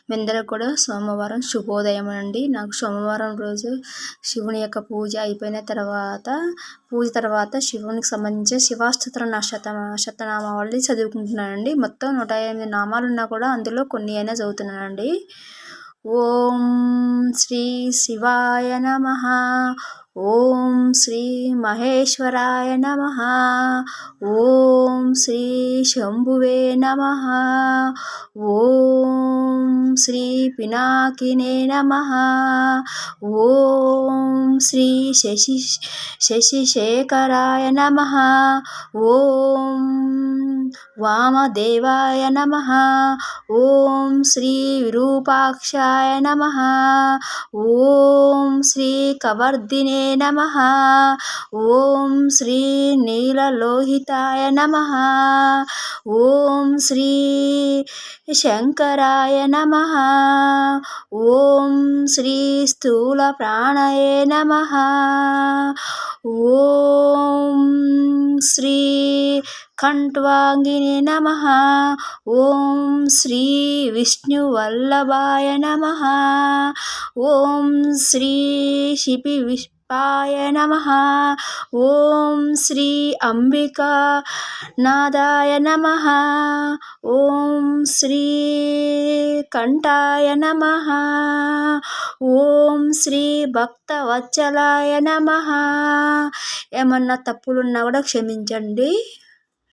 మీ అందరికి కూడా సోమవారం శుభోదయం అండి. నాకు సోమవారం రోజు శివుని యొక్క పూజ అయిపోయిన తర్వాత శివునికి సంబంధించిన శివాష్టోత్తరం శతనామావళి చదువుకుంటున్నానండి. మొత్తం 108 నామాలు ఉన్నా కూడా అందులో కొన్ని అయినా చదువుతున్నానండి. ఓం శ్రీ శివాయ నమః. ఓం శ్రీ మహేశ్వరాయ నమః. ఓం శ్రీ శంభువే నమః. ఓం శ్రీ పినాకినే నమః. ఓం శ్రీ శశిశేఖరాయ నమః. ఓం వామదేవాయ నమః. ఓం శ్రీ విరూపాక్షాయ నమః. ఓం శ్రీ కవర్దినే నమః. ఓం శ్రీ నీలలోహితాయ నమః. ఓం శ్రీ శంకరాయ నమః. ఓం శ్రీ స్థూల ప్రాణయే నమః. ఓం శ్రీ కంఠ్వాంగినే నమః. ఓం శ్రీ విష్ణువల్లభాయ నమః. ఓం శ్రీ శిపి విష్పాయ నమః. ఓం శ్రీ అంబికా నాదాయ నమః. ఓం శ్రీ కంఠాయ నమః. ఓం శ్రీ భక్తవత్సలాయ నమః. ఏమన్నా తప్పులున్నా కూడా క్షమించండి.